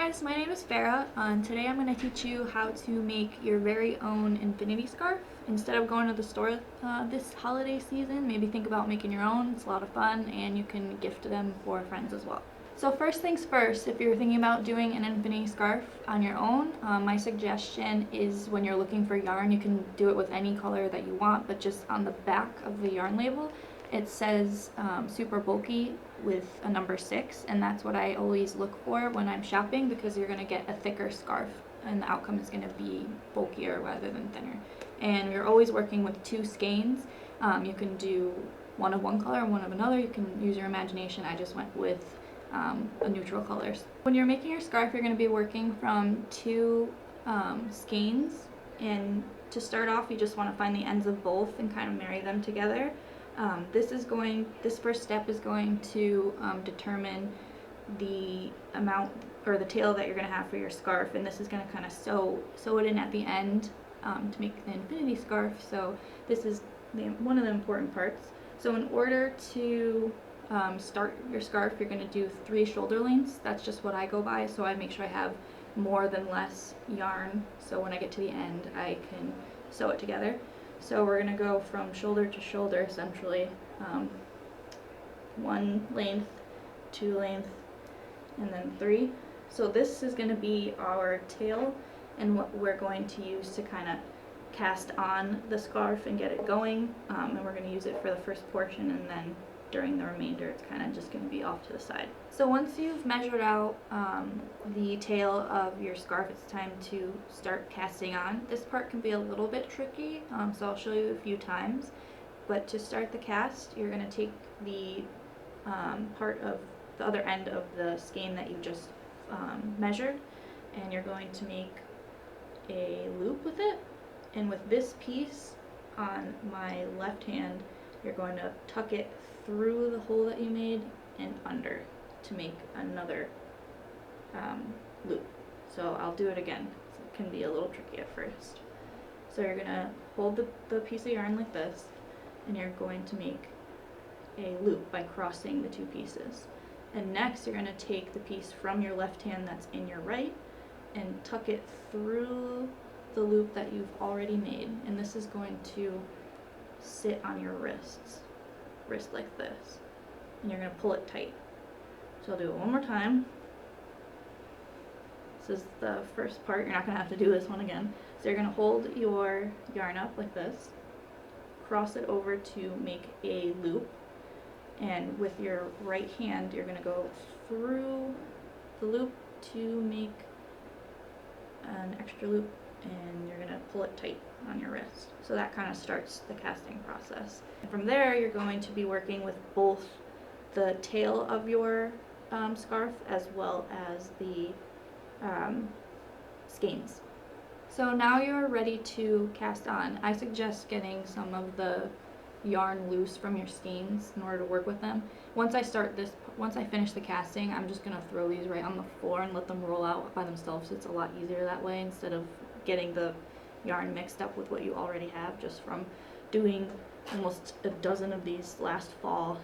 guys, my name is Farrah, and today I'm going to teach you how to make your very own infinity scarf. Instead of going to the store this holiday season, maybe think about making your own. It's a lot of fun and you can gift them for friends as well. So first things first, if you're thinking about doing an infinity scarf on your own, my suggestion is when you're looking for yarn, you can do it with any color that you want, but just on the back of the yarn label, it says super bulky with a number 6, and that's what I always look for when I'm shopping, because you're going to get a thicker scarf and the outcome is going to be bulkier rather than thinner. And you're always working with 2 skeins. You can do one of one color and one of another. You can use your imagination. I just went with a neutral colors. When you're making your scarf, you're going to be working from 2 skeins, and to start off you just want to find the ends of both and kind of marry them together. This first step is going to determine the amount or the tail that you're going to have for your scarf, and this is going to kind of sew it in at the end to make the infinity scarf. So this is one of the important parts. So in order to start your scarf, you're going to do 3 shoulder lengths. That's just what I go by, so I make sure I have more than less yarn, so when I get to the end I can sew it together. So we're going to go from shoulder to shoulder, essentially, 1 length, 2 length, and then 3. So this is going to be our tail and what we're going to use to kind of cast on the scarf and get it going, and we're going to use it for the first portion, and then during the remainder it's kind of just going to be off to the side. So once you've measured out the tail of your scarf, it's time to start casting on. This part can be a little bit tricky, so I'll show you a few times. But to start the cast, you're going to take the part of the other end of the skein that you just measured, and you're going to make a loop with it. And with this piece on my left hand, you're going to tuck it through the hole that you made and under to make another loop. So I'll do it again. It can be a little tricky at first. So you're going to hold the piece of yarn like this, and you're going to make a loop by crossing the 2 pieces. And next you're going to take the piece from your left hand that's in your right and tuck it through the loop that you've already made, and this is going to sit on your wrist like this, and you're going to pull it tight. So I'll do it one more time. This is the first part. You're not going to have to do this one again. So you're going to hold your yarn up like this, cross it over to make a loop, and with your right hand you're going to go through the loop to make an extra loop, and you're going to pull it tight on your wrist. So that kind of starts the casting process. And from there you're going to be working with both the tail of your scarf as well as the skeins. So now you're ready to cast on. I suggest getting some of the yarn loose from your skeins in order to work with them. Once I finish the casting, I'm just going to throw these right on the floor and let them roll out by themselves. It's a lot easier that way, instead of getting the yarn mixed up with what you already have just from doing almost a dozen of these last fall.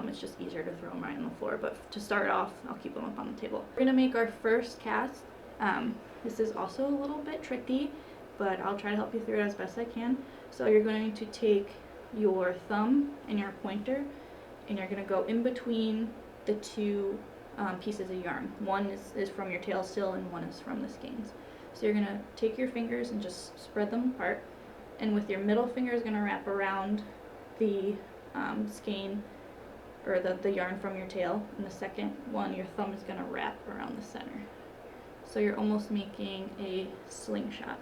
It's just easier to throw them right on the floor, but to start off I'll keep them up on the table. We're going to make our first cast. This is also a little bit tricky, but I'll try to help you through it as best I can. So you're going to take your thumb and your pointer, and you're going to go in between the 2 pieces of yarn. One is from your tail still, and one is from the skeins. So you're going to take your fingers and just spread them apart, and with your middle finger is going to wrap around the skein, or the yarn from your tail, and the second one, your thumb is going to wrap around the center. So you're almost making a slingshot.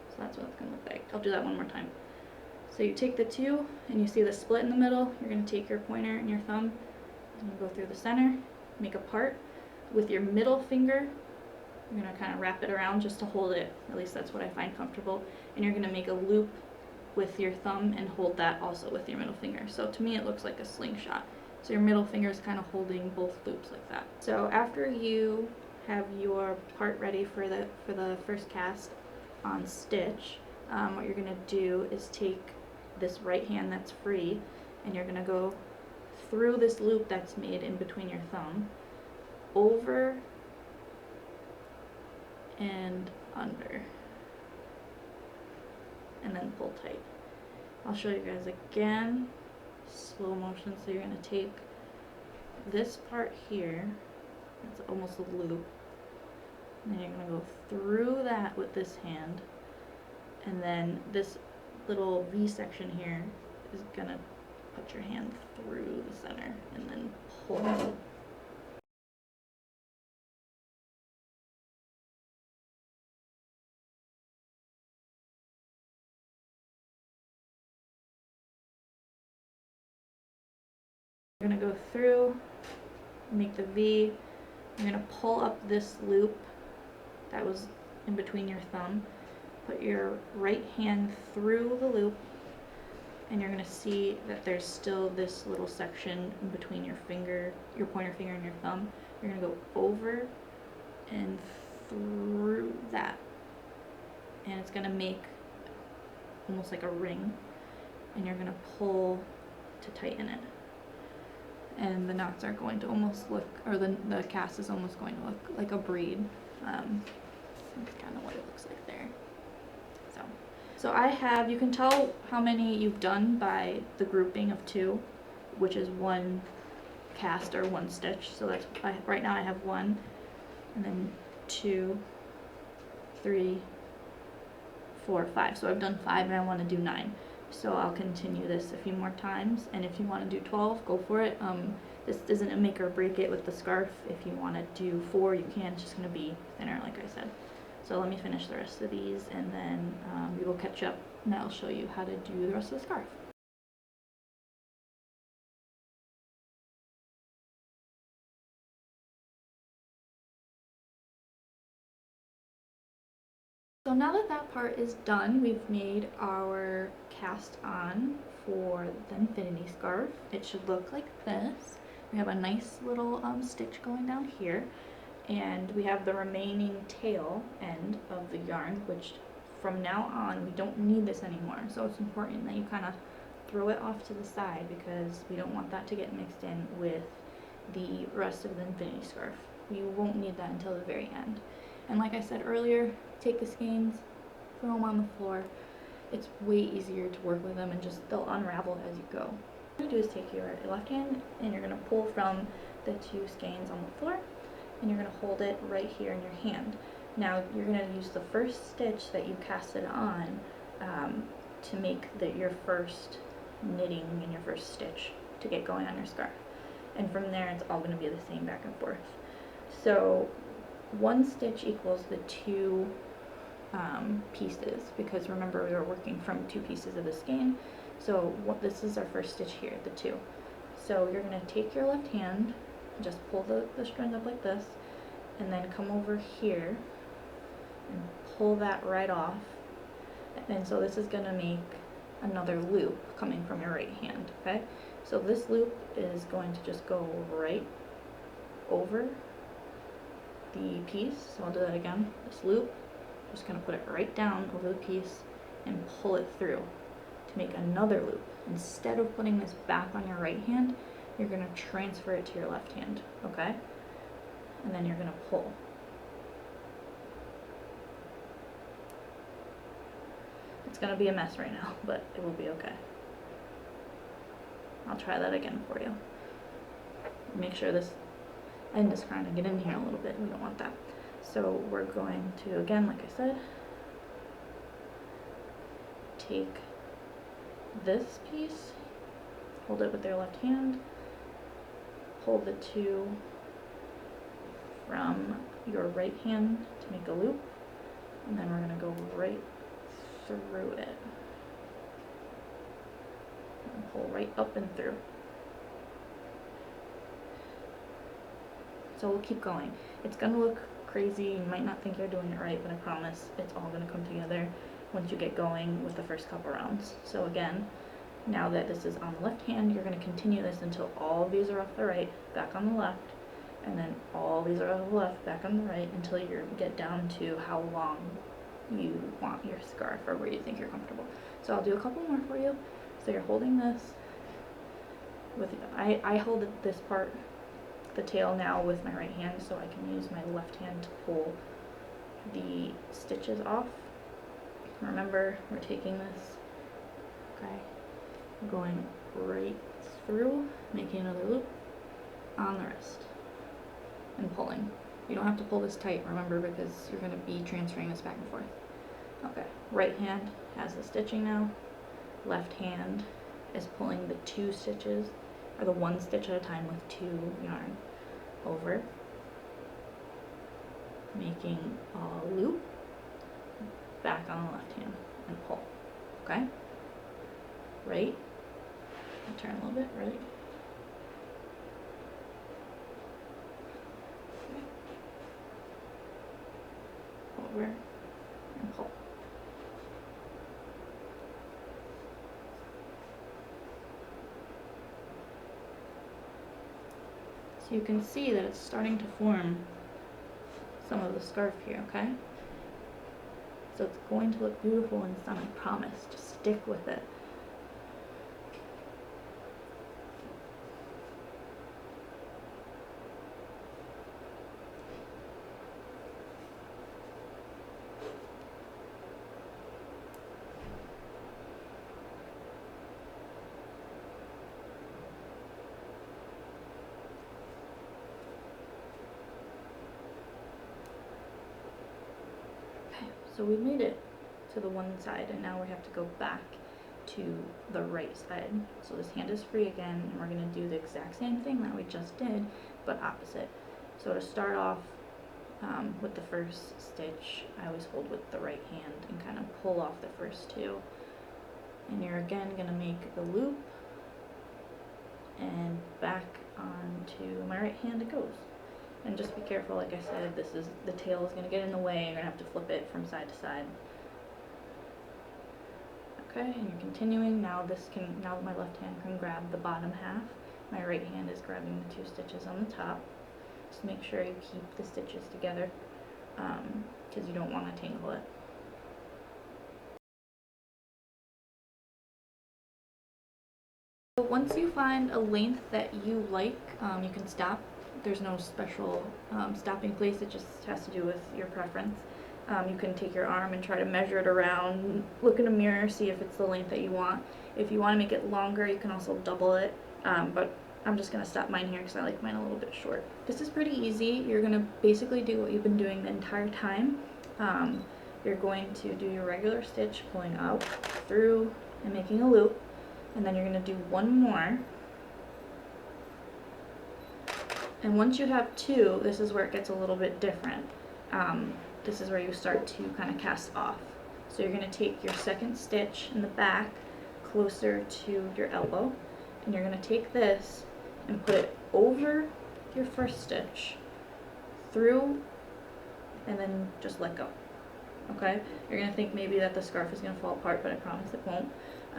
So that's what it's going to look like. I'll do that one more time. So you take the 2, and you see the split in the middle. You're going to take your pointer and your thumb, and you go through the center, make a part. With your middle finger, you're going to kind of wrap it around just to hold it. At least that's what I find comfortable. And you're going to make a loop with your thumb and hold that also with your middle finger. So to me it looks like a slingshot. So your middle finger is kind of holding both loops like that. So after you have your part ready for the first cast on stitch, what you're going to do is take this right hand that's free, and you're going to go through this loop that's made in between your thumb, over and under, and then pull tight. I'll show you guys again, slow motion. So you're going to take this part here, it's almost a loop, and then you're going to go through that with this hand, and then this little V section here is going to put your hand through the center and then pull. You're going to go through, make the V, you're going to pull up this loop that was in between your thumb, put your right hand through the loop, and you're going to see that there's still this little section in between your finger, your pointer finger and your thumb. You're going to go over and through that, and it's going to make almost like a ring, and you're going to pull to tighten it. And the knots are going to almost look, or the cast is almost going to look like a braid. That's kind of what it looks like there. So I have, you can tell how many you've done by the grouping of 2, which is 1 cast or 1 stitch. So that's, right now I have 1, and then 2, 3, 4, 5. So I've done 5 and I want to do 9. So I'll continue this a few more times, and if you want to do 12, go for it. This isn't a make or break it with the scarf. If you want to do 4, you can. It's just going to be thinner, like I said. So let me finish the rest of these, and then we will catch up, and I'll show you how to do the rest of the scarf. So now that that part is done, we've made our cast on for the infinity scarf. It should look like this. We have a nice little stitch going down here, and we have the remaining tail end of the yarn, which from now on we don't need this anymore. So it's important that you kind of throw it off to the side, because we don't want that to get mixed in with the rest of the infinity scarf. We won't need that until the very end. And like I said earlier, take the skeins, throw them on the floor. It's way easier to work with them, and just they'll unravel as you go. What you're going to do is take your left hand and you're going to pull from the 2 skeins on the floor, and you're going to hold it right here in your hand. Now you're going to use the first stitch that you casted on to make your first knitting and your first stitch to get going on your scarf. And from there it's all going to be the same back and forth. So 1 stitch equals the 2 pieces, because remember we were working from 2 pieces of the skein. So this is our first stitch here, the 2. So you're going to take your left hand, just pull the string up like this, and then come over here and pull that right off. And so this is going to make another loop coming from your right hand, okay? So this loop is going to just go right over the piece. So I'll do that again. This loop, just going to put it right down over the piece and pull it through to make another loop. Instead of putting this back on your right hand, you're going to transfer it to your left hand, okay? And then you're going to pull. It's going to be a mess right now, but it will be okay. I'll try that again for you. Make sure this end is trying to get in here a little bit. We don't want that. So we're going to, again, like I said, take this piece, hold it with your left hand, pull the 2 from your right hand to make a loop, and then we're going to go right through it. And pull right up and through. So we'll keep going. It's going to look crazy. You might not think you're doing it right, but I promise it's all going to come together once you get going with the first couple rounds. So again, now that this is on the left hand, you're going to continue this until all of these are off the right, back on the left, and then all these are off the left, back on the right, until you get down to how long you want your scarf, or where you think you're comfortable. So I'll do a couple more for you. So you're holding this with, I hold this part the tail now with my right hand, so I can use my left hand to pull the stitches off. Remember, we're taking this, okay, going right through, making another loop on the wrist, and pulling. You don't have to pull this tight, remember, because you're going to be transferring this back and forth. Okay, right hand has the stitching now, left hand is pulling the 2 stitches, or the 1 stitch at a time with 2 yarn over, making a loop, back on the left hand, and pull, okay? Right, I'll turn a little bit, right, over, and pull. So you can see that it's starting to form some of the scarf here, okay? So it's going to look beautiful in some, I promise. Just stick with it. So we made it to the one side, and now we have to go back to the right side. So this hand is free again, and we're going to do the exact same thing that we just did, but opposite. So to start off with the first stitch, I always hold with the right hand and kind of pull off the first 2. And you're again going to make the loop, and back onto my right hand it goes. And just be careful, like I said, the tail is going to get in the way, you're going to have to flip it from side to side. Okay, and you're continuing. Now my left hand can grab the bottom half. My right hand is grabbing the 2 stitches on the top. Just make sure you keep the stitches together, because you don't want to tangle it. So once you find a length that you like, you can stop. There's no special stopping place, it just has to do with your preference. You can take your arm and try to measure it around, look in a mirror, see if it's the length that you want. If you want to make it longer, you can also double it, but I'm just going to stop mine here because I like mine a little bit short. This is pretty easy. You're going to basically do what you've been doing the entire time. You're going to do your regular stitch, pulling out, through, and making a loop, and then you're going to do one more. And once you have 2, this is where it gets a little bit different. This is where you start to kind of cast off. So you're going to take your second stitch in the back closer to your elbow, and you're going to take this and put it over your first stitch, through, and then just let go. Okay? You're going to think maybe that the scarf is going to fall apart, but I promise it won't.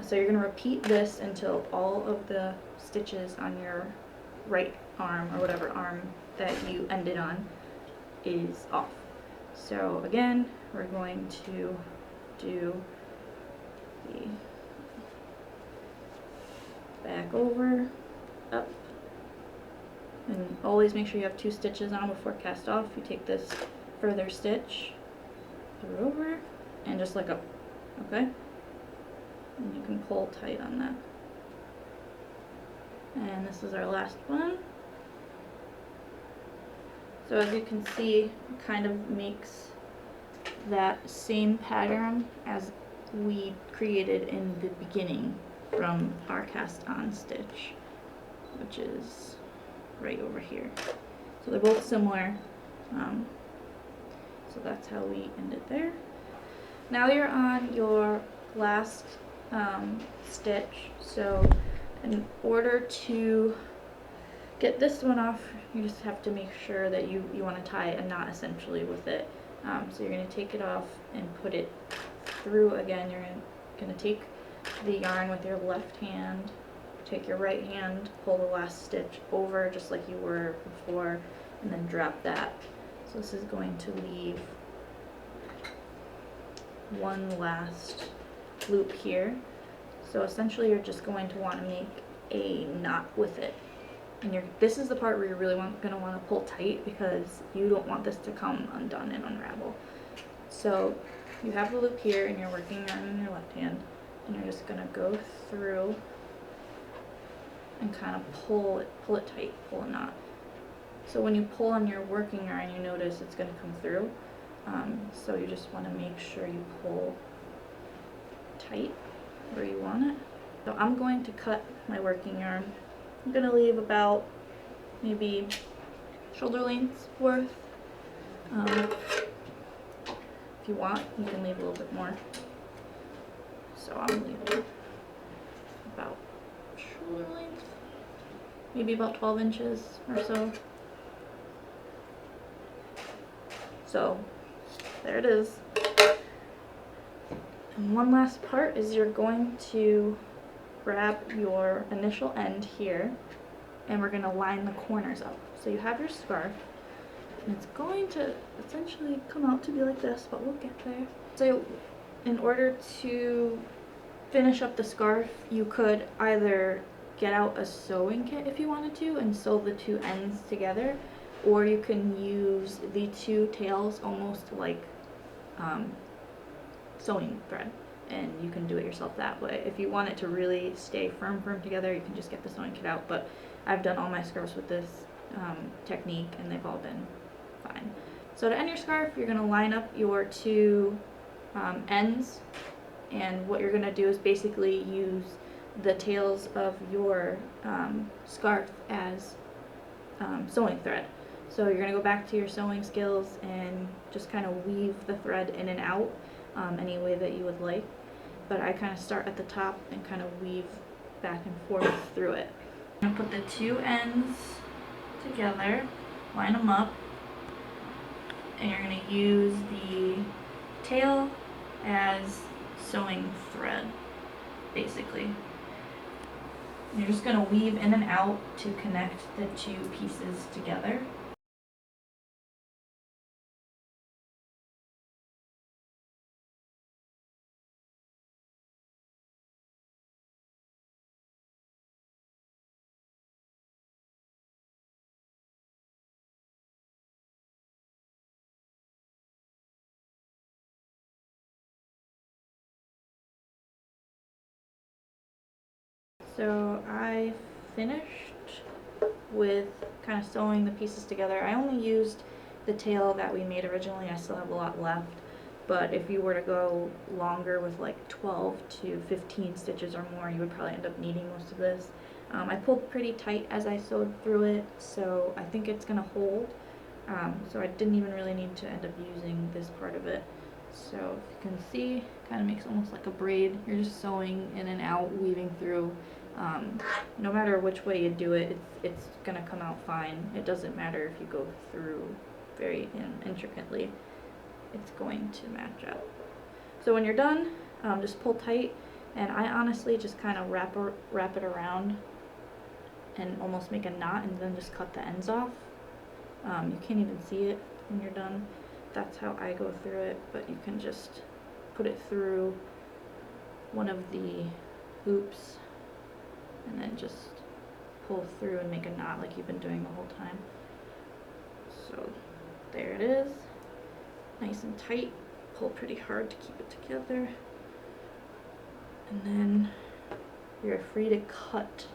So you're going to repeat this until all of the stitches on your right arm, or whatever arm that you ended on, is off. So again, we're going to do the back over, up, and always make sure you have 2 stitches on before cast off. You take this further stitch, through over, and just let go, okay? And you can pull tight on that. And this is our last one. So as you can see, it kind of makes that same pattern as we created in the beginning from our cast on stitch, which is right over here. So they're both similar. So that's how we ended there. Now you're on your last stitch. So in order to get this one off, you just have to make sure that you want to tie a knot essentially with it. So you're going to take it off and put it through again. You're going to take the yarn with your left hand, take your right hand, pull the last stitch over just like you were before, and then drop that. So this is going to leave one last loop here. So essentially you're just going to want to make a knot with it. And this is the part where you're really gonna want to pull tight, because you don't want this to come undone and unravel. So you have the loop here and you're working yarn in your left hand, and you're just gonna go through and kind of pull it tight, pull a knot. So when you pull on your working yarn, you notice it's gonna come through. So you just want to make sure you pull tight where you want it. So I'm going to cut my working yarn. I'm gonna leave about maybe shoulder length worth. If you want, you can leave a little bit more. So I'm leaving about shoulder length, maybe about 12 inches or so. So there it is. And one last part is you're going to grab your initial end here, and we're going to line the corners up. So you have your scarf, and it's going to essentially come out to be like this, but we'll get there. So in order to finish up the scarf, you could either get out a sewing kit if you wanted to and sew the two ends together, or you can use the two tails almost like sewing thread, and you can do it yourself that way. If you want it to really stay firm together, you can just get the sewing kit out, but I've done all my scarves with this technique and they've all been fine. So to end your scarf, you're going to line up your two ends, and what you're going to do is basically use the tails of your scarf as sewing thread. So you're going to go back to your sewing skills and just kind of weave the thread in and out any way that you would like. But I kind of start at the top and kind of weave back and forth through it. I'm going to put the two ends together, line them up, and you're going to use the tail as sewing thread, basically. You're just going to weave in and out to connect the two pieces together. So I finished with kind of sewing the pieces together. I only used the tail that we made originally. I still have a lot left, but if you were to go longer with like 12 to 15 stitches or more, you would probably end up needing most of this. I pulled pretty tight as I sewed through it, so I think it's gonna hold. So I didn't even really need to end up using this part of it. So if you can see, kind of makes almost like a braid. You're just sewing in and out, weaving through. No matter which way you do it, it's gonna come out fine. It doesn't matter if you go through very intricately. It's going to match up. So when you're done, just pull tight, and I honestly just kind of wrap it around and almost make a knot, and then just cut the ends off. You can't even see it when you're done. That's how I go through it, but you can just put it through one of the hoops and then just pull through and make a knot like you've been doing the whole time. So there it is, nice and tight. Pull pretty hard to keep it together, and then you're free to cut.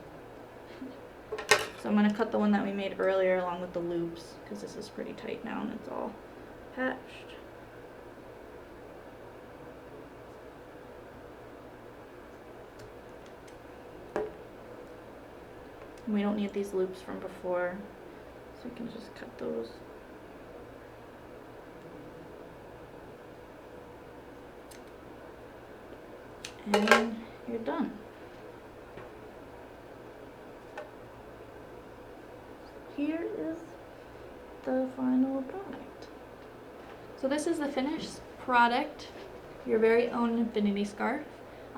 So I'm going to cut the one that we made earlier along with the loops, because this is pretty tight now and it's all patched. We don't need these loops from before, so we can just cut those. And you're done. Here is the final product. So this is the finished product, your very own infinity scarf.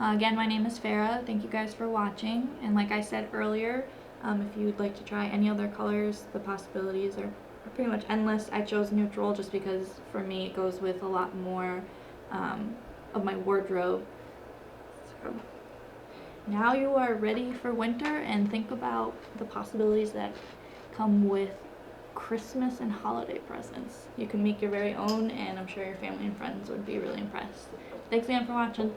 Again, my name is Farrah. Thank you guys for watching. And like I said earlier, if you'd like to try any other colors, the possibilities are pretty much endless. I chose neutral just because for me it goes with a lot more of my wardrobe. So now you are ready for winter, and think about the possibilities that come with Christmas and holiday presents. You can make your very own, and I'm sure your family and friends would be really impressed. Thanks again for watching.